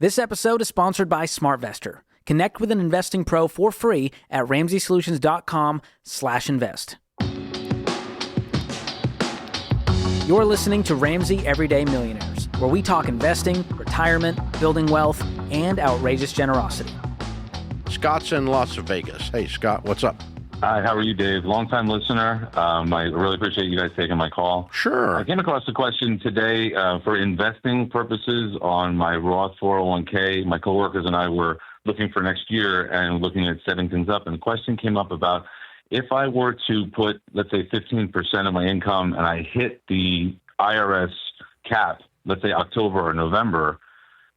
This episode is sponsored by SmartVestor. Connect with an investing pro for free at RamseySolutions.com/invest. You're listening to Ramsey Everyday Millionaires, where we talk investing, retirement, building wealth, and outrageous generosity. Scott's in Las Vegas. Hey, Scott, what's up? Hi, how are you, Dave? Long-time listener. I really appreciate you guys taking my call. Sure. I came across a question today for investing purposes on my Roth 401k. My coworkers and I were looking for next year and looking at setting things up. And the question came up about if I were to put, let's say, 15% of my income and I hit the IRS cap, let's say October or November,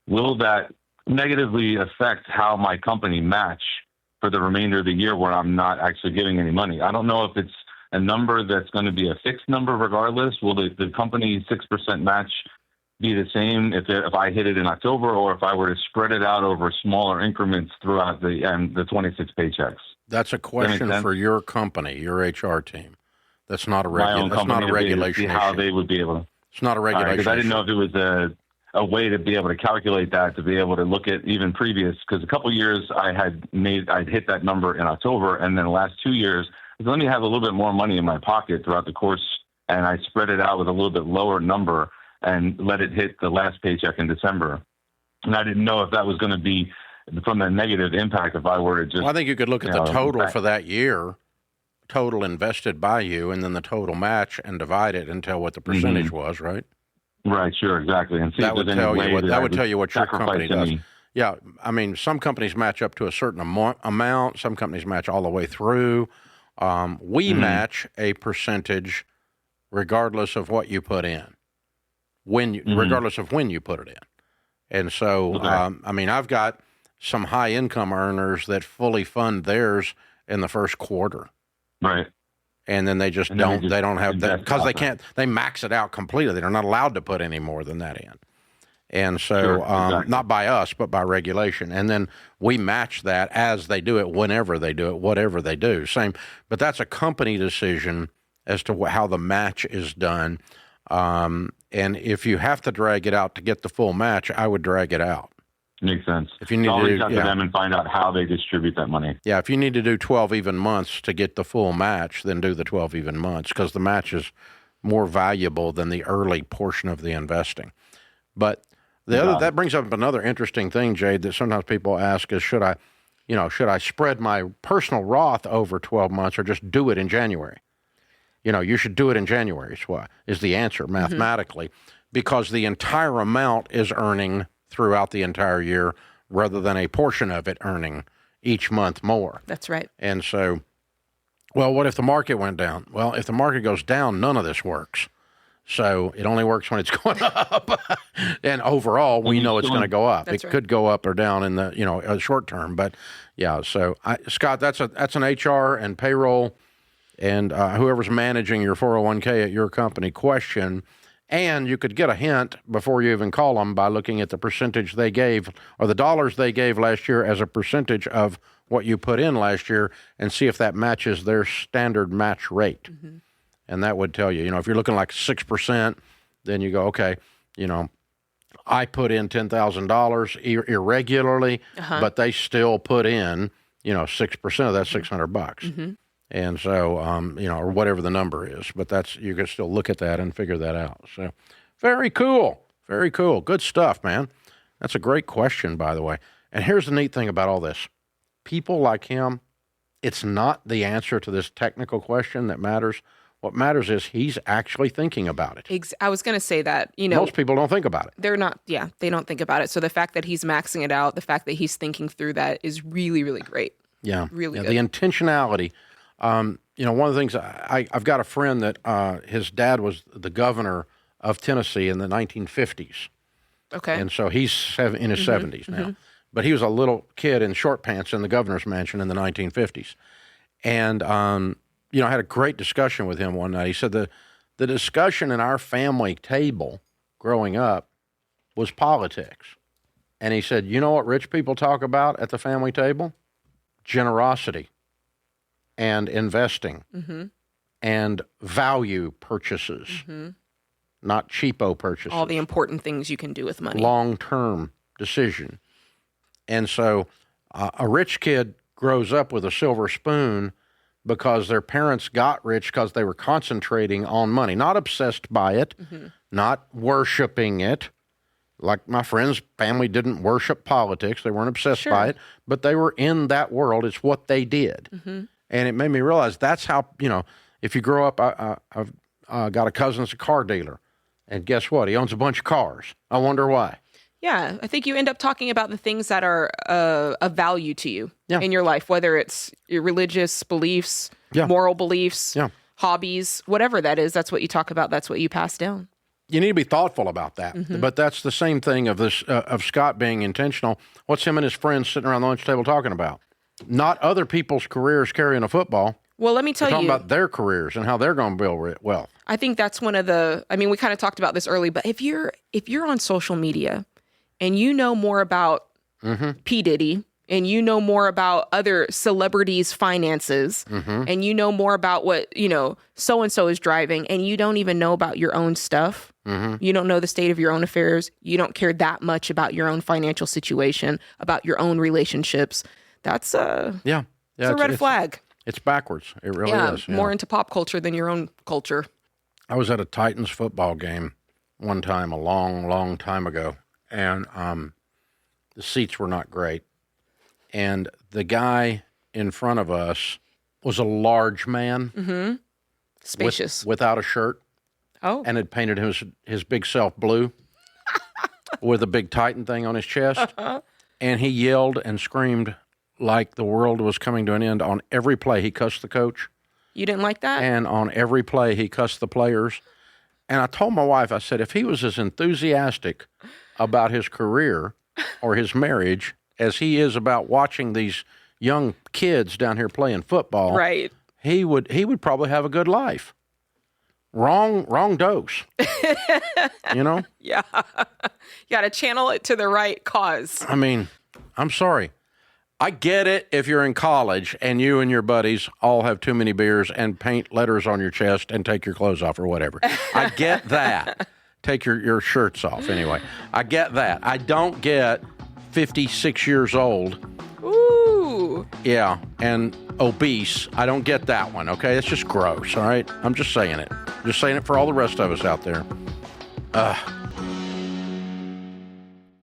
will that negatively affect how my company match for the remainder of the year where I'm not actually giving any money? I don't know if it's a number that's going to be a fixed number regardless. Will the company 6% match be the same if I hit it in October, or if I were to spread it out over smaller increments throughout the 26 paychecks? That's a question for your company, your HR team. That's not a regulation. How they would be able to. It's not a regulation. Because I didn't know if it was a way to be able to calculate that, to be able to look at even previous, because a couple of years I'd hit that number in October, and then the last 2 years, let me have a little bit more money in my pocket throughout the course, and I spread it out with a little bit lower number and let it hit the last paycheck in December. And I didn't know if that was going to be from a negative impact if I were to just... Well, I think you could look at the total for that year, total invested by you, and then the total match, and divide it and tell what the percentage was, right? Right, sure, exactly. And see that would tell you what your company does. Me. Yeah, I mean, some companies match up to a certain amount. Some companies match all the way through. We match a percentage regardless of what you put in, regardless of when you put it in. And so, I mean, I've got some high income earners that fully fund theirs in the first quarter. Right. And then they just don't have that because they max it out completely. They're not allowed to put any more than that in. And so, not by us, but by regulation. And then we match that as they do it, whenever they do it, whatever they do. Same, but that's a company decision as to how the match is done. And if you have to drag it out to get the full match, I would drag it out. Makes sense. If you need I'll to reach out to them and find out how they distribute that money. Yeah, if you need to do 12 even months to get the full match, then do the 12 even months, because the match is more valuable than the early portion of the investing. But that brings up another interesting thing, Jade, that sometimes people ask is, should I spread my personal Roth over 12 months or just do it in January? You should do it in January is the answer mathematically, because the entire amount is earning throughout the entire year rather than a portion of it earning each month more. That's right. And so, well, what if the market went down? Well, if the market goes down, none of this works. So it only works when it's going up. And overall, we know it's going to go up. It could go up or down in the short term. But yeah, so Scott, that's an HR and payroll and whoever's managing your 401k at your company question. And you could get a hint before you even call them by looking at the percentage they gave or the dollars they gave last year as a percentage of what you put in last year and see if that matches their standard match rate. Mm-hmm. And that would tell you, if you're looking like 6%, then you go, okay, I put in $10,000 irregularly, but they still put in, 6% of that $600. Mm-hmm. And so, or whatever the number is, but you can still look at that and figure that out. So very cool. Very cool. Good stuff, man. That's a great question, by the way. And here's the neat thing about all this. People like him, it's not the answer to this technical question that matters. What matters is he's actually thinking about it. I was going to say that, most people don't think about it. They're not, they don't think about it. So the fact that he's maxing it out, the fact that he's thinking through that is really, really great. Yeah. Really good. The intentionality. One of the things I've got a friend that his dad was the governor of Tennessee in the 1950s. Okay. And so he's in his 70s now. Mm-hmm. But he was a little kid in short pants in the governor's mansion in the 1950s. And, I had a great discussion with him one night. He said the discussion in our family table growing up was politics. And he said, you know what rich people talk about at the family table? Generosity. And investing and value purchases, not cheapo purchases. All the important things you can do with money. Long-term decision. And so a rich kid grows up with a silver spoon because their parents got rich because they were concentrating on money, not obsessed by it, not worshiping it. Like my friend's family didn't worship politics. They weren't obsessed by it, but they were in that world. It's what they did. And it made me realize that's how, if you grow up, I've got a cousin that's a car dealer. And guess what? He owns a bunch of cars. I wonder why. Yeah, I think you end up talking about the things that are of value to you in your life, whether it's your religious beliefs, moral beliefs, hobbies, whatever that is. That's what you talk about. That's what you pass down. You need to be thoughtful about that. But that's the same thing of this of Scott being intentional. What's him and his friends sitting around the lunch table talking about? Not other people's careers carrying a football. Well, let me tell you. Talking about their careers and how they're going to build wealth. I think that's one of the. I mean, we kind of talked about this early, but if you're on social media and you know more about P. Diddy and you know more about other celebrities' finances and you know more about what so-and-so is driving and you don't even know about your own stuff. You don't know the state of your own affairs. You don't care that much about your own financial situation, about your own relationships. That's it's a red flag. It's backwards. It really is. More into pop culture than your own culture. I was at a Titans football game one time, a long, long time ago, and the seats were not great. And the guy in front of us was a large man. Spacious. Without a shirt. Oh. And had painted his big self blue with a big Titan thing on his chest. And he yelled and screamed like the world was coming to an end on every play. He cussed the coach. You didn't like that? And on every play, he cussed the players. And I told my wife, I said, if he was as enthusiastic about his career or his marriage as he is about watching these young kids down here playing football, right, he would probably have a good life. Wrong dose. Yeah. You got to channel it to the right cause. I mean, I'm sorry. I get it if you're in college and you and your buddies all have too many beers and paint letters on your chest and take your clothes off or whatever. I get that. Take your shirts off anyway. I get that. I don't get 56 years old. Ooh. Yeah, and obese. I don't get that one, okay? It's just gross, all right? I'm just saying it. Just saying it for all the rest of us out there.